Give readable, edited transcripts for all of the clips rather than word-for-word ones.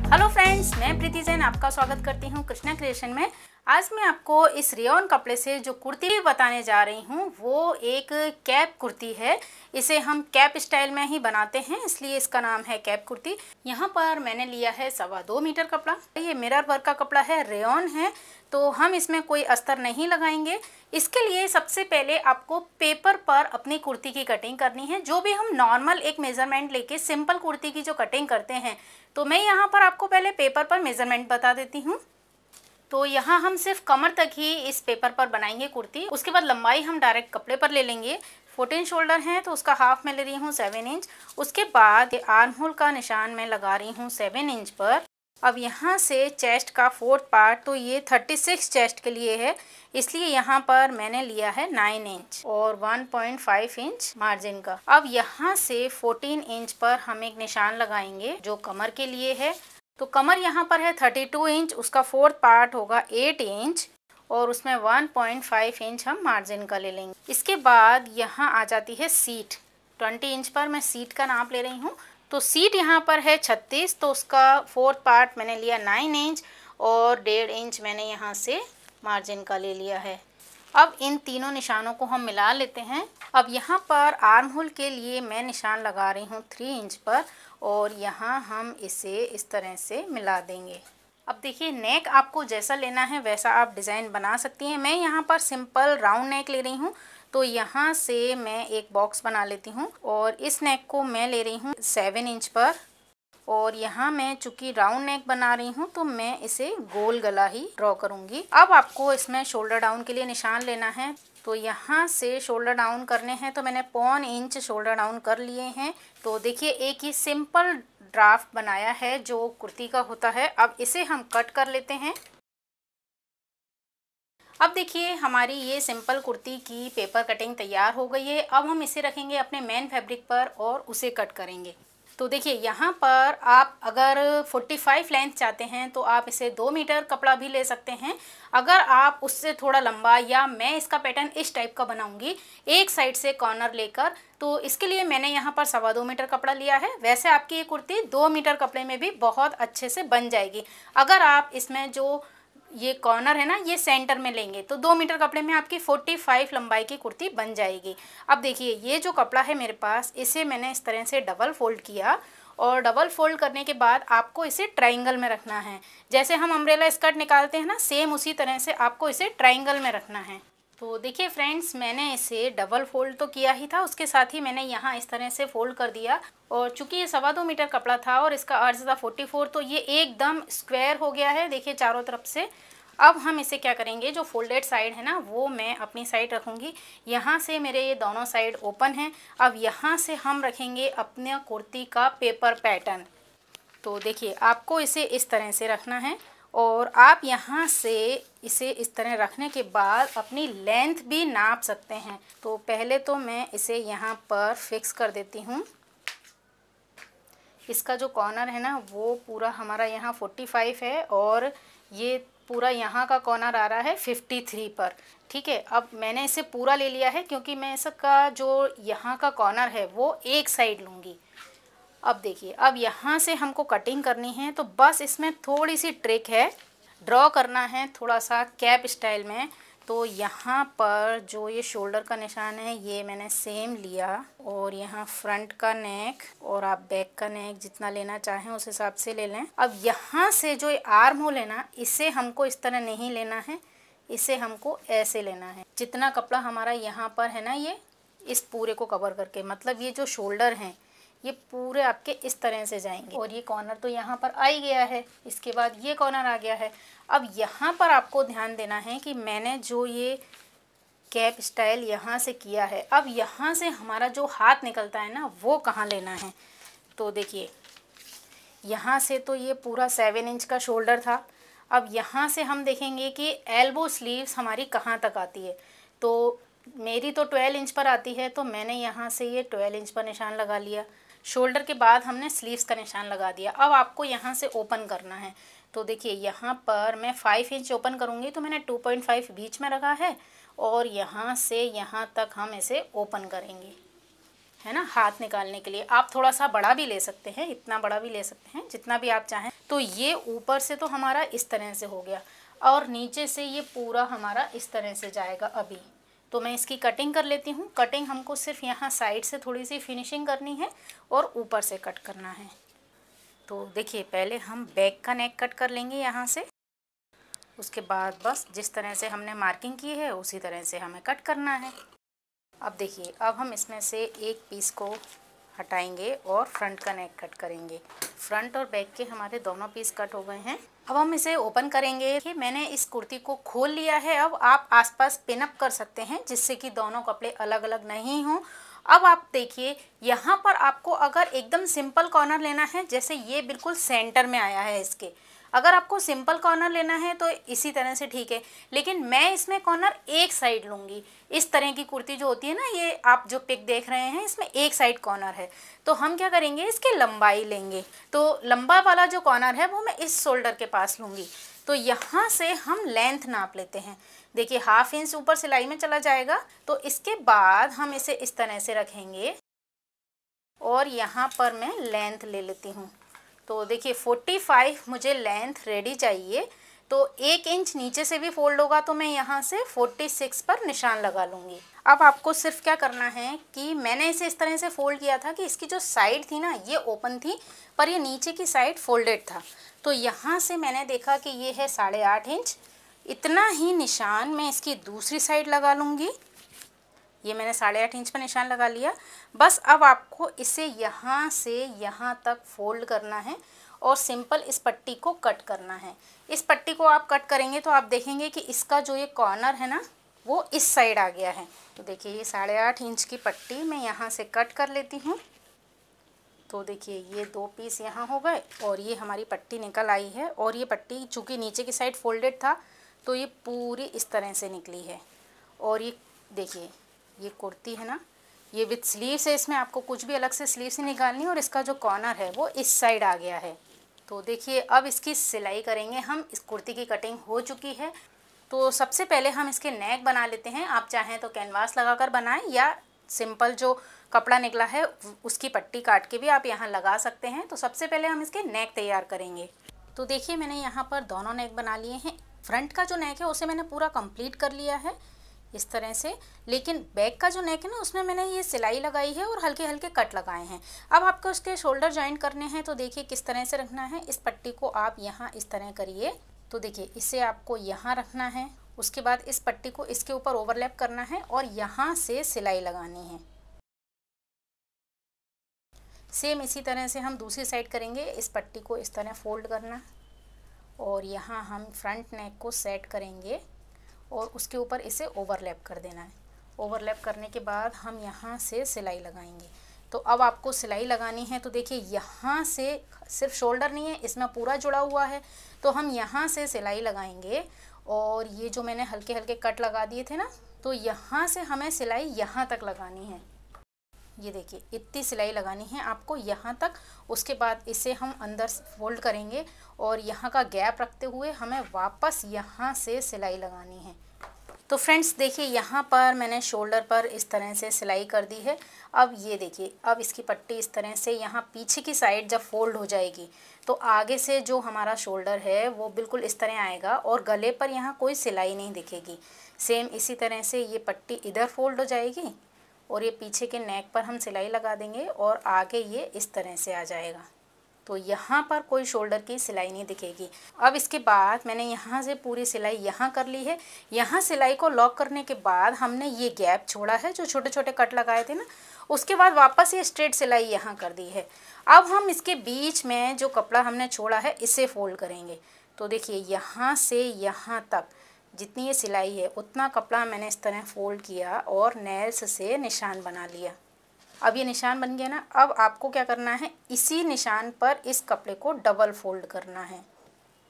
Hello friends, मैं प्रीति जैन आपका स्वागत करती हूँ कृष्णा क्रिएशन में। आज मैं आपको इस रेयॉन कपड़े से जो कुर्ती बताने जा रही हूँ वो एक कैप कुर्ती है। इसे हम कैप स्टाइल में ही बनाते हैं, इसलिए इसका नाम है कैप कुर्ती। यहाँ पर मैंने लिया है 2.25 मीटर कपड़ा। ये मिरर वर्क का कपड़ा है, रेयॉन है, तो हम इसमें कोई अस्तर नहीं लगाएंगे। इसके लिए सबसे पहले आपको पेपर पर अपनी कुर्ती की कटिंग करनी है। जो भी हम नॉर्मल एक मेज़रमेंट लेके सिंपल कुर्ती की जो कटिंग करते हैं, तो मैं यहाँ पर आपको पहले पेपर पर मेज़रमेंट बता देती हूँ। तो यहाँ हम सिर्फ कमर तक ही इस पेपर पर बनाएंगे कुर्ती। उसके बाद लंबाई हम डायरेक्ट कपड़े पर ले लेंगे। 14 शोल्डर है तो उसका हाफ मैं ले रही हूँ 7 इंच। उसके बाद आर्म होल का निशान मैं लगा रही हूँ 7 इंच पर। अब यहाँ से चेस्ट का 4th पार्ट, तो ये 36 चेस्ट के लिए है, इसलिए यहाँ पर मैंने लिया है 9 इंच और 1.5 इंच मार्जिन का। अब यहाँ से 14 इंच पर हम एक निशान लगाएंगे जो कमर के लिए है। तो कमर यहाँ पर है 32 इंच, उसका 4th पार्ट होगा 8 इंच और उसमें 1.5 इंच हम मार्जिन का ले लेंगे। इसके बाद यहाँ आ जाती है सीट। 20 इंच पर मैं सीट का नाप ले रही हूँ। तो सीट यहाँ पर है 36, तो उसका 4th पार्ट मैंने लिया 9 इंच और 1.5 इंच मैंने यहाँ से मार्जिन का ले लिया है। अब इन तीनों निशानों को हम मिला लेते हैं। अब यहाँ पर आर्म होल के लिए मैं निशान लगा रही हूँ 3 इंच पर और यहाँ हम इसे इस तरह से मिला देंगे। अब देखिए, नेक आपको जैसा लेना है वैसा आप डिज़ाइन बना सकती हैं। मैं यहाँ पर सिंपल राउंड नेक ले रही हूँ, तो यहाँ से मैं एक बॉक्स बना लेती हूँ और इस नेक को मैं ले रही हूँ 7 इंच पर। और यहाँ मैं चूँकि राउंड नेक बना रही हूँ तो मैं इसे गोल गला ही ड्रॉ करूँगी। अब आपको इसमें शोल्डर डाउन के लिए निशान लेना है। तो यहाँ से शोल्डर डाउन करने हैं, तो मैंने 0.25 इंच शोल्डर डाउन कर लिए हैं। तो देखिए, एक ही सिंपल ड्राफ्ट बनाया है जो कुर्ती का होता है। अब इसे हम कट कर लेते हैं। अब देखिए, हमारी ये सिंपल कुर्ती की पेपर कटिंग तैयार हो गई है। अब हम इसे रखेंगे अपने मेन फैब्रिक पर और उसे कट करेंगे। तो देखिए, यहाँ पर आप अगर 45 लेंथ चाहते हैं तो आप इसे 2 मीटर कपड़ा भी ले सकते हैं। अगर आप उससे थोड़ा लंबा, या मैं इसका पैटर्न इस टाइप का बनाऊंगी एक साइड से कॉर्नर लेकर, तो इसके लिए मैंने यहाँ पर 2.25 मीटर कपड़ा लिया है। वैसे आपकी ये कुर्ती 2 मीटर कपड़े में भी बहुत अच्छे से बन जाएगी। अगर आप इसमें जो ये कॉर्नर है ना, ये सेंटर में लेंगे तो 2 मीटर कपड़े में आपकी 45 लंबाई की कुर्ती बन जाएगी। अब देखिए, ये जो कपड़ा है मेरे पास, इसे मैंने इस तरह से डबल फोल्ड किया और डबल फोल्ड करने के बाद आपको इसे ट्रायंगल में रखना है। जैसे हम अम्ब्रेला स्कर्ट निकालते हैं ना, सेम उसी तरह से आपको इसे ट्रायंगल में रखना है। तो देखिए फ्रेंड्स, मैंने इसे डबल फोल्ड तो किया ही था, उसके साथ ही मैंने यहाँ इस तरह से फोल्ड कर दिया। और चूंकि ये 2.25 मीटर कपड़ा था और इसका अर्ज था 44, तो ये एकदम स्क्वायर हो गया है, देखिए चारों तरफ से। अब हम इसे क्या करेंगे, जो फोल्डेड साइड है ना वो मैं अपनी साइड रखूँगी। यहाँ से मेरे ये दोनों साइड ओपन हैं। अब यहाँ से हम रखेंगे अपने कुर्ती का पेपर पैटर्न। तो देखिए, आपको इसे इस तरह से रखना है और आप यहाँ से इसे इस तरह रखने के बाद अपनी लेंथ भी नाप सकते हैं। तो पहले तो मैं इसे यहाँ पर फिक्स कर देती हूँ। इसका जो कॉर्नर है ना वो पूरा हमारा यहाँ 45 है और ये पूरा यहाँ का कॉर्नर आ रहा है 53 पर। ठीक है, अब मैंने इसे पूरा ले लिया है क्योंकि मैं इसका जो यहाँ का कॉर्नर है वो एक साइड लूँगी। अब देखिए, अब यहाँ से हमको कटिंग करनी है, तो बस इसमें थोड़ी सी ट्रिक है, ड्रॉ करना है थोड़ा सा कैप स्टाइल में। तो यहाँ पर जो ये शोल्डर का निशान है ये मैंने सेम लिया और यहाँ फ्रंट का नेक और आप बैक का नेक जितना लेना चाहें उस हिसाब से ले लें। अब यहाँ से जो ये आर्म होल है ना, इसे हमको इस तरह नहीं लेना है, इसे हमको ऐसे लेना है। जितना कपड़ा हमारा यहाँ पर है ना, ये इस पूरे को कवर करके, मतलब ये जो शोल्डर हैं ये पूरे आपके इस तरह से जाएंगे। और ये कॉर्नर तो यहाँ पर आ ही गया है, इसके बाद ये कॉर्नर आ गया है। अब यहाँ पर आपको ध्यान देना है कि मैंने जो ये कैप स्टाइल यहाँ से किया है, अब यहाँ से हमारा जो हाथ निकलता है ना वो कहाँ लेना है। तो देखिए, यहाँ से तो ये पूरा 7 इंच का शोल्डर था। अब यहाँ से हम देखेंगे कि एल्बो स्लीव्स हमारी कहाँ तक आती है। तो मेरी तो 12 इंच पर आती है, तो मैंने यहाँ से ये 12 इंच पर निशान लगा लिया। शोल्डर के बाद हमने स्लीव्स का निशान लगा दिया। अब आपको यहाँ से ओपन करना है। तो देखिए, यहाँ पर मैं 5 इंच ओपन करूँगी, तो मैंने 2.5 बीच में रखा है और यहाँ से यहाँ तक हम इसे ओपन करेंगे। है ना, हाथ निकालने के लिए। आप थोड़ा सा बड़ा भी ले सकते हैं, इतना बड़ा भी ले सकते हैं, जितना भी आप चाहें। तो ये ऊपर से तो हमारा इस तरह से हो गया और नीचे से ये पूरा हमारा इस तरह से जाएगा। अभी तो मैं इसकी कटिंग कर लेती हूँ। कटिंग हमको सिर्फ यहाँ साइड से थोड़ी सी फिनिशिंग करनी है और ऊपर से कट करना है। तो देखिए, पहले हम बैक का नेक कट कर लेंगे यहाँ से। उसके बाद बस जिस तरह से हमने मार्किंग की है उसी तरह से हमें कट करना है। अब देखिए, अब हम इसमें से एक पीस को हटाएंगे और फ्रंट का नेक कट करेंगे। फ्रंट और बैक के हमारे दोनों पीस कट हो गए हैं। अब हम इसे ओपन करेंगे कि मैंने इस कुर्ती को खोल लिया है। अब आप आसपास पिन अप कर सकते हैं जिससे कि दोनों कपड़े अलग अलग नहीं हों। अब आप देखिए, यहाँ पर आपको अगर एकदम सिंपल कॉर्नर लेना है, जैसे ये बिल्कुल सेंटर में आया है इसके, अगर आपको सिंपल कॉर्नर लेना है तो इसी तरह से ठीक है, लेकिन मैं इसमें कॉर्नर एक साइड लूँगी। इस तरह की कुर्ती जो होती है ना, ये आप जो पिक देख रहे हैं, इसमें एक साइड कॉर्नर है। तो हम क्या करेंगे, इसकी लंबाई लेंगे। तो लंबा वाला जो कॉर्नर है वो मैं इस शोल्डर के पास लूँगी। तो यहाँ से हम लेंथ नाप लेते हैं। देखिए, 1/2 इंच ऊपर सिलाई में चला जाएगा। तो इसके बाद हम इसे इस तरह से रखेंगे और यहाँ पर मैं लेंथ ले लेती हूँ। तो देखिए, 45 मुझे लेंथ रेडी चाहिए। तो 1 इंच नीचे से भी फोल्ड होगा तो मैं यहाँ से 46 पर निशान लगा लूँगी। अब आपको सिर्फ क्या करना है कि मैंने इसे इस तरह से फोल्ड किया था कि इसकी जो साइड थी ना, ये ओपन थी पर ये नीचे की साइड फोल्डेड था। तो यहाँ से मैंने देखा कि ये है 8.5 इंच। इतना ही निशान मैं इसकी दूसरी साइड लगा लूँगी। ये मैंने 8.5 इंच पर निशान लगा लिया। बस अब आपको इसे यहाँ से यहाँ तक फोल्ड करना है और सिंपल इस पट्टी को कट करना है। इस पट्टी को आप कट करेंगे तो आप देखेंगे कि इसका जो ये कॉर्नर है ना, वो इस साइड आ गया है। तो देखिए, ये 8.5 इंच की पट्टी मैं यहाँ से कट कर लेती हूँ। तो देखिए, ये 2 पीस यहाँ हो गए और ये हमारी पट्टी निकल आई है। और ये पट्टी चूँकि नीचे की साइड फोल्डेड था तो ये पूरी इस तरह से निकली है। और ये देखिए, ये कुर्ती है ना, ये विथ स्लीव्स है। इसमें आपको कुछ भी अलग से स्लीव्स नहीं निकालनी और इसका जो कॉर्नर है वो इस साइड आ गया है। तो देखिए, अब इसकी सिलाई करेंगे हम। इस कुर्ती की कटिंग हो चुकी है। तो सबसे पहले हम इसके नेक बना लेते हैं। आप चाहें तो कैनवास लगाकर बनाएं या सिंपल जो कपड़ा निकला है उसकी पट्टी काट के भी आप यहाँ लगा सकते हैं। तो सबसे पहले हम इसके नेक तैयार करेंगे। तो देखिए, मैंने यहाँ पर दोनों नेक बना लिए हैं। फ्रंट का जो नेक है उसे मैंने पूरा कंप्लीट कर लिया है इस तरह से, लेकिन बैक का जो नेक है ना, उसमें मैंने ये सिलाई लगाई है और हल्के हल्के कट लगाए हैं। अब आपको उसके शोल्डर जॉइंट करने हैं। तो देखिए किस तरह से रखना है। इस पट्टी को आप यहाँ इस तरह करिए। तो देखिए, इसे आपको यहाँ रखना है। उसके बाद इस पट्टी को इसके ऊपर ओवरलैप करना है और यहाँ से सिलाई लगानी है। सेम इसी तरह से हम दूसरी साइड करेंगे। इस पट्टी को इस तरह फोल्ड करना और यहाँ हम फ्रंट नेक को सेट करेंगे और उसके ऊपर इसे ओवरलैप कर देना है। ओवरलैप करने के बाद हम यहाँ से सिलाई लगाएंगे। तो अब आपको सिलाई लगानी है। तो देखिए, यहाँ से सिर्फ शोल्डर नहीं है, इसमें पूरा जुड़ा हुआ है। तो हम यहाँ से सिलाई लगाएंगे और ये जो मैंने हल्के हल्के कट लगा दिए थे ना, तो यहाँ से हमें सिलाई यहाँ तक लगानी है। ये देखिए, इतनी सिलाई लगानी है आपको यहाँ तक। उसके बाद इसे हम अंदर फोल्ड करेंगे और यहाँ का गैप रखते हुए हमें वापस यहाँ से सिलाई लगानी है। तो फ्रेंड्स देखिए, यहाँ पर मैंने शोल्डर पर इस तरह से सिलाई कर दी है। अब ये देखिए, अब इसकी पट्टी इस तरह से यहाँ पीछे की साइड जब फोल्ड हो जाएगी तो आगे से जो हमारा शोल्डर है वो बिल्कुल इस तरह आएगा और गले पर यहाँ कोई सिलाई नहीं दिखेगी। सेम इसी तरह से ये पट्टी इधर फोल्ड हो जाएगी और ये पीछे के नेक पर हम सिलाई लगा देंगे और आगे ये इस तरह से आ जाएगा। तो यहाँ पर कोई शोल्डर की सिलाई नहीं दिखेगी। अब इसके बाद मैंने यहाँ से पूरी सिलाई यहाँ कर ली है। यहाँ सिलाई को लॉक करने के बाद हमने ये गैप छोड़ा है जो छोटे छोटे कट लगाए थे ना, उसके बाद वापस ये स्ट्रेट सिलाई यहाँ कर दी है। अब हम इसके बीच में जो कपड़ा हमने छोड़ा है इसे फोल्ड करेंगे। तो देखिए, यहाँ से यहाँ तक जितनी ये सिलाई है उतना कपड़ा मैंने इस तरह फोल्ड किया और नेल्स से निशान बना लिया। अब ये निशान बन गया ना। अब आपको क्या करना है, इसी निशान पर इस कपड़े को डबल फोल्ड करना है।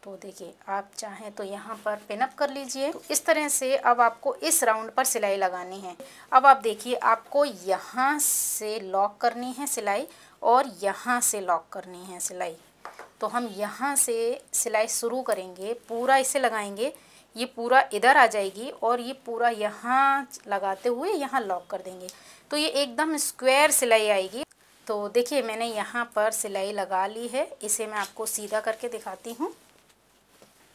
तो देखिए, आप चाहें तो यहाँ पर पिन अप कर लीजिए। तो इस तरह से अब आपको इस राउंड पर सिलाई लगानी है। अब आप देखिए, आपको यहाँ से लॉक करनी है सिलाई और यहाँ से लॉक करनी है सिलाई। तो हम यहाँ से सिलाई शुरू करेंगे, पूरा इसे लगाएंगे, ये पूरा इधर आ जाएगी और ये पूरा यहाँ लगाते हुए यहाँ लॉक कर देंगे। तो ये एकदम स्क्वायर सिलाई आएगी। तो देखिए मैंने यहाँ पर सिलाई लगा ली है, इसे मैं आपको सीधा करके दिखाती हूँ।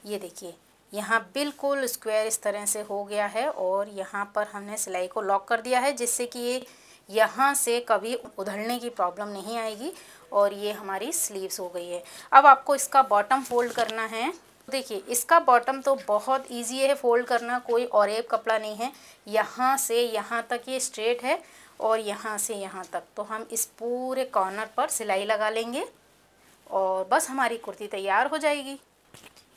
ये देखिए यहाँ बिल्कुल स्क्वायर इस तरह से हो गया है और यहाँ पर हमने सिलाई को लॉक कर दिया है, जिससे कि ये यहाँ से कभी उधड़ने की प्रॉब्लम नहीं आएगी। और ये हमारी स्लीव्स हो गई है। अब आपको इसका बॉटम फोल्ड करना है। देखिए इसका बॉटम तो बहुत इजी है फोल्ड करना, कोई ऑरेब कपड़ा नहीं है। यहाँ से यहाँ तक ये स्ट्रेट है और यहाँ से यहाँ तक, तो हम इस पूरे कॉर्नर पर सिलाई लगा लेंगे और बस हमारी कुर्ती तैयार हो जाएगी।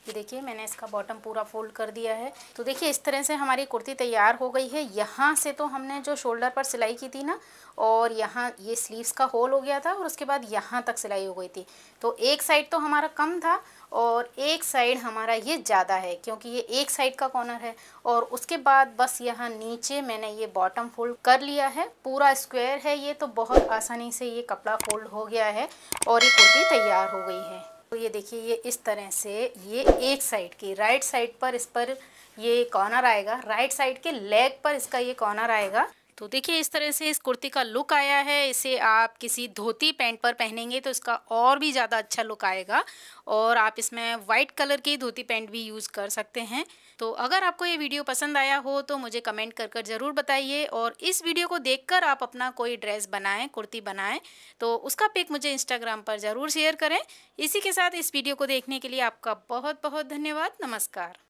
ये देखिए मैंने इसका बॉटम पूरा फोल्ड कर दिया है। तो देखिए इस तरह से हमारी कुर्ती तैयार हो गई है। यहाँ से तो हमने जो शोल्डर पर सिलाई की थी ना, और यहाँ ये स्लीव्स का होल हो गया था और उसके बाद यहाँ तक सिलाई हो गई थी। तो एक साइड तो हमारा कम था और एक साइड हमारा ये ज़्यादा है, क्योंकि ये एक साइड का कॉर्नर है। और उसके बाद बस यहाँ नीचे मैंने ये बॉटम फोल्ड कर लिया है। पूरा स्क्वायर है ये, तो बहुत आसानी से ये कपड़ा फोल्ड हो गया है और ये कुर्ती तैयार हो गई है। तो ये देखिए ये इस तरह से ये एक साइड की राइट साइड पर इस पर ये कॉर्नर आएगा, राइट साइड के लेग पर इसका ये कॉर्नर आएगा। तो देखिए इस तरह से इस कुर्ती का लुक आया है। इसे आप किसी धोती पैंट पर पहनेंगे तो इसका और भी ज़्यादा अच्छा लुक आएगा। और आप इसमें वाइट कलर की धोती पैंट भी यूज़ कर सकते हैं। तो अगर आपको ये वीडियो पसंद आया हो तो मुझे कमेंट कर ज़रूर बताइए, और इस वीडियो को देखकर आप अपना कोई ड्रेस बनाएं, कुर्ती बनाएं, तो उसका पिक मुझे इंस्टाग्राम पर ज़रूर शेयर करें। इसी के साथ इस वीडियो को देखने के लिए आपका बहुत बहुत धन्यवाद। नमस्कार।